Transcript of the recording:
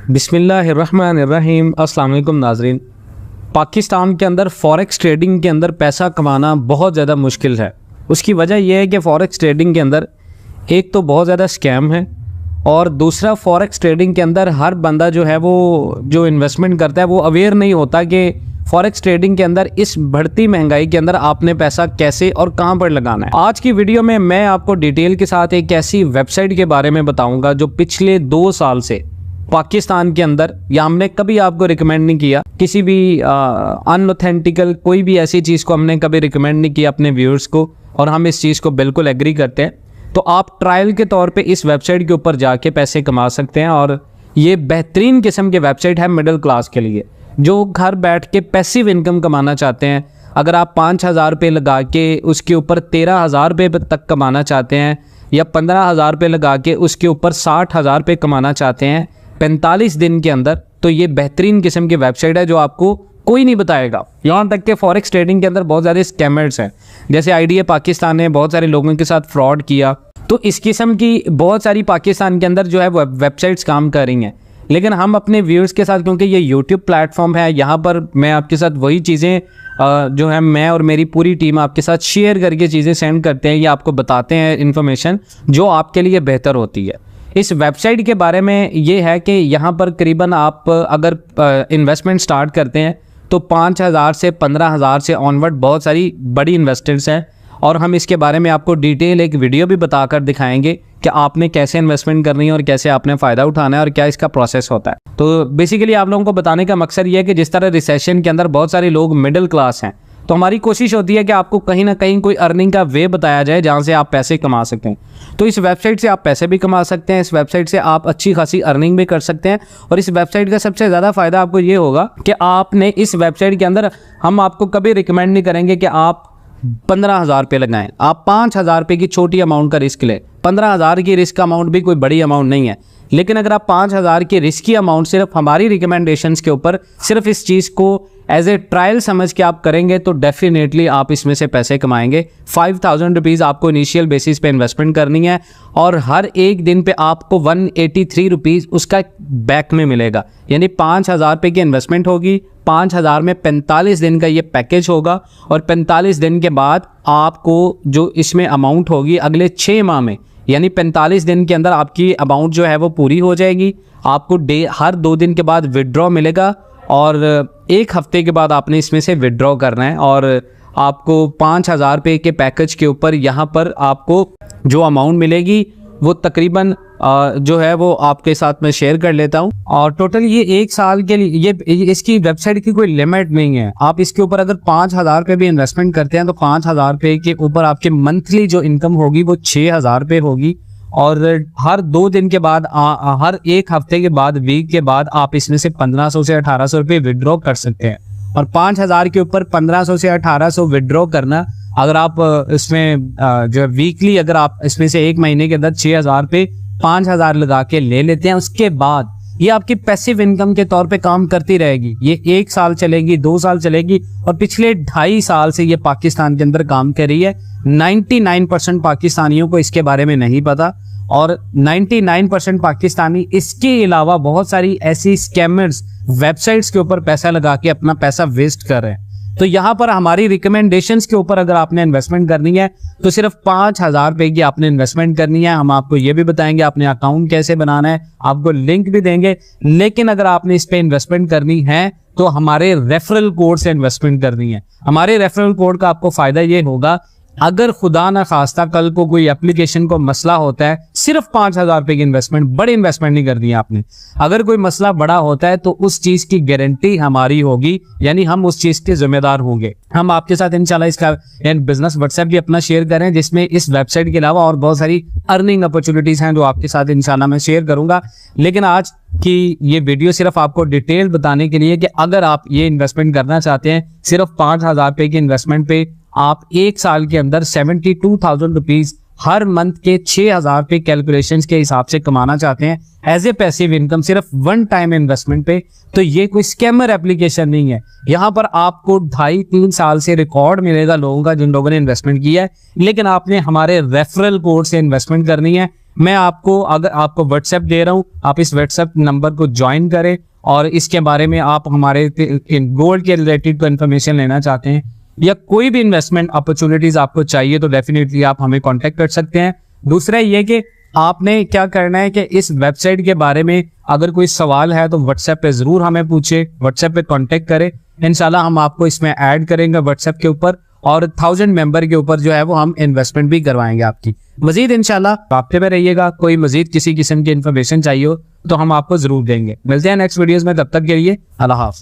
बिस्मिल्लाहिर्रहमानिर्रहीम। अस्सलाम वालेकुम नाज़रीन। पाकिस्तान के अंदर फॉरेक्स ट्रेडिंग के अंदर पैसा कमाना बहुत ज़्यादा मुश्किल है। उसकी वजह यह है कि फॉरेक्स ट्रेडिंग के अंदर एक तो बहुत ज़्यादा स्कैम है और दूसरा फॉरेक्स ट्रेडिंग के अंदर हर बंदा जो है वो जो इन्वेस्टमेंट करता है वो अवेयर नहीं होता कि फॉरेक्स ट्रेडिंग के अंदर इस बढ़ती महंगाई के अंदर आपने पैसा कैसे और कहां पर लगाना है। आज की वीडियो में मैं आपको डिटेल के साथ एक ऐसी वेबसाइट के बारे में बताऊंगा जो पिछले 2 साल से पाकिस्तान के अंदर, या हमने कभी आपको रिकमेंड नहीं किया किसी भी अनऑथेंटिकल कोई भी ऐसी चीज़ को हमने कभी रिकमेंड नहीं किया अपने व्यूअर्स को, और हम इस चीज़ को बिल्कुल एग्री करते हैं। तो आप ट्रायल के तौर पे इस वेबसाइट के ऊपर जाके पैसे कमा सकते हैं और ये बेहतरीन किस्म की वेबसाइट है मिडिल क्लास के लिए जो घर बैठ के पैसिव इनकम कमाना चाहते हैं। अगर आप 5,000 रुपये लगा के उसके ऊपर 13,000 रुपये तक कमाना चाहते हैं या 15,000 रुपये लगा के उसके ऊपर 60,000 रुपये कमाना चाहते हैं 45 दिन के अंदर, तो ये बेहतरीन किस्म की वेबसाइट है जो आपको कोई नहीं बताएगा। यहाँ तक कि फॉरेक्स ट्रेडिंग के अंदर बहुत ज़्यादा स्कैमर्स हैं, जैसे आईडीए पाकिस्तान ने बहुत सारे लोगों के साथ फ्रॉड किया। तो इस किस्म की बहुत सारी पाकिस्तान के अंदर जो है वेबसाइट्स काम कर रही हैं। लेकिन हम अपने व्यूअर्स के साथ, क्योंकि ये यूट्यूब प्लेटफॉर्म है, यहाँ पर मैं आपके साथ वही चीज़ें जो है मैं और मेरी पूरी टीम आपके साथ शेयर करके चीज़ें सेंड करते हैं या आपको बताते हैं इन्फॉर्मेशन जो आपके लिए बेहतर होती है। इस वेबसाइट के बारे में ये है कि यहाँ पर करीबन आप अगर इन्वेस्टमेंट स्टार्ट करते हैं तो 5,000 से 15,000 से ऑनवर्ड बहुत सारी बड़ी इन्वेस्टर्स हैं, और हम इसके बारे में आपको डिटेल एक वीडियो भी बताकर दिखाएंगे कि आपने कैसे इन्वेस्टमेंट करनी है और कैसे आपने फ़ायदा उठाना है और क्या इसका प्रोसेस होता है। तो बेसिकली आप लोगों को बताने का मकसद ये है कि जिस तरह रिसेशन के अंदर बहुत सारे लोग मिडिल क्लास हैं, तो हमारी कोशिश होती है कि आपको कहीं ना कहीं कोई अर्निंग का वे बताया जाए जहाँ से आप पैसे कमा सकते हैं। तो इस वेबसाइट से आप पैसे भी कमा सकते हैं, इस वेबसाइट से आप अच्छी खासी अर्निंग भी कर सकते हैं। और इस वेबसाइट का सबसे ज़्यादा फ़ायदा आपको ये होगा कि आपने इस वेबसाइट के अंदर, हम आपको कभी रिकमेंड नहीं करेंगे कि आप 15,000 रुपये लगाएं। आप 5,000 रुपये की छोटी अमाउंट का रिस्क लें। 15,000 की रिस्क अमाउंट भी कोई बड़ी अमाउंट नहीं है, लेकिन अगर आप 5,000 की रिस्की अमाउंट सिर्फ हमारी रिकमेंडेशंस के ऊपर सिर्फ इस चीज़ को एज ए ट्रायल समझ के आप करेंगे तो डेफिनेटली आप इसमें से पैसे कमाएंगे। 5,000 रुपीज़ आपको इनिशियल बेसिस पे इन्वेस्टमेंट करनी है और हर एक दिन पे आपको 183 रुपीज़ उसका बैक में मिलेगा। यानी 5,000 रुपये की इन्वेस्टमेंट होगी, 5,000 में 45 दिन का ये पैकेज होगा, और 45 दिन के बाद आपको जो इसमें अमाउंट होगी अगले 6 माह में, यानी 45 दिन के अंदर आपकी अमाउंट जो है वो पूरी हो जाएगी। आपको हर 2 दिन के बाद विड्रॉ मिलेगा और 1 हफ्ते के बाद आपने इसमें से विड्रॉ करना है, और आपको 5,000 रुपये के पैकेज के ऊपर यहाँ पर आपको जो अमाउंट मिलेगी वो तकरीबन जो है वो आपके साथ मैं शेयर कर लेता हूँ। और टोटल ये 1 साल के लिए ये इसकी वेबसाइट की कोई लिमिट नहीं है। आप इसके ऊपर अगर 5,000 रुपये भी इन्वेस्टमेंट करते हैं तो 5,000 रुपये के ऊपर आपके मंथली जो इनकम होगी वो 6,000 रुपये होगी, और हर 2 दिन के बाद हर 1 हफ्ते के बाद, वीक के बाद आप इसमें से 1,500 से 1,800 रुपये विड्रॉ कर सकते हैं। और 5,000 के ऊपर 1,500 से 1,800 विड्रॉ करना, अगर आप इसमें जो वीकली अगर आप इसमें से 1 महीने के अंदर 6,000 पे 5,000 लगा के ले लेते हैं, उसके बाद ये आपकी पैसिव इनकम के तौर पे काम करती रहेगी। ये 1 साल चलेगी, 2 साल चलेगी, और पिछले 2.5 साल से ये पाकिस्तान के अंदर काम कर रही है। 99% पाकिस्तानियों को इसके बारे में नहीं पता, और 99% पाकिस्तानी इसके अलावा बहुत सारी ऐसी स्कैमर्स वेबसाइट्स के ऊपर पैसा लगा के अपना पैसा वेस्ट कर रहे हैं। तो यहाँ पर हमारी रिकमेंडेशंस के ऊपर अगर आपने इन्वेस्टमेंट करनी है तो सिर्फ 5,000 रुपये की आपने इन्वेस्टमेंट करनी है। हम आपको ये भी बताएंगे आपने अकाउंट कैसे बनाना है, आपको लिंक भी देंगे। लेकिन अगर आपने इस पे इन्वेस्टमेंट करनी है तो हमारे रेफरल कोड से इन्वेस्टमेंट करनी है। हमारे रेफरल कोड का आपको फायदा ये होगा, अगर खुदा ना खास्ता कल को कोई एप्लीकेशन को मसला होता है, सिर्फ 5,000 रुपये की इन्वेस्टमेंट, बड़ी इन्वेस्टमेंट नहीं करनी है आपने। अगर कोई मसला बड़ा होता है तो उस चीज की गारंटी हमारी होगी, यानी हम उस चीज के जिम्मेदार होंगे। हम आपके साथ इंशाल्लाह इसका बिजनेस व्हाट्सएप भी अपना शेयर करें, जिसमें इस वेबसाइट के अलावा और बहुत सारी अर्निंग अपॉर्चुनिटीज हैं जो आपके साथ इंशाल्लाह मैं शेयर करूंगा। लेकिन आज कि ये वीडियो सिर्फ आपको डिटेल बताने के लिए कि अगर आप ये इन्वेस्टमेंट करना चाहते हैं, सिर्फ 5,000 रुपये की इन्वेस्टमेंट पे आप 1 साल के अंदर 72,000 रुपीज हर मंथ के 6,000 रुपये कैलकुलेशंस के हिसाब से कमाना चाहते हैं एज ए पैसिव इनकम, सिर्फ 1 टाइम इन्वेस्टमेंट पे, तो ये कोई स्कैमर एप्लीकेशन नहीं है। यहाँ पर आपको 2.5-3 साल से रिकॉर्ड मिलेगा लोगों का जिन लोगों ने इन्वेस्टमेंट किया है, लेकिन आपने हमारे रेफरल कोड से इन्वेस्टमेंट करनी है। मैं आपको अगर आपको व्हाट्सएप दे रहा हूँ, आप इस व्हाट्सएप नंबर को ज्वाइन करें और इसके बारे में आप हमारे गोल्ड के रिलेटेड को इन्फॉर्मेशन लेना चाहते हैं या कोई भी इन्वेस्टमेंट अपॉर्चुनिटीज आपको चाहिए तो डेफिनेटली आप हमें कांटेक्ट कर सकते हैं। दूसरा ये कि आपने क्या करना है कि इस वेबसाइट के बारे में अगर कोई सवाल है तो व्हाट्सएप पे जरूर हमें पूछे, व्हाट्सएप पे कांटेक्ट करें। इंशाल्लाह हम आपको इसमें ऐड करेंगे व्हाट्सएप के ऊपर और 1000 मेंबर के ऊपर जो है वो हम इन्वेस्टमेंट भी करवाएंगे आपकी। मजीद इंशाल्लाह राब्ते में रहिएगा। कोई मजीद किसी किस्म की इन्फॉर्मेशन चाहिए हो तो हम आपको जरूर देंगे। मिलते हैं नेक्स्ट वीडियोस में, तब तक के लिए अल्लाह हाफ़िज़।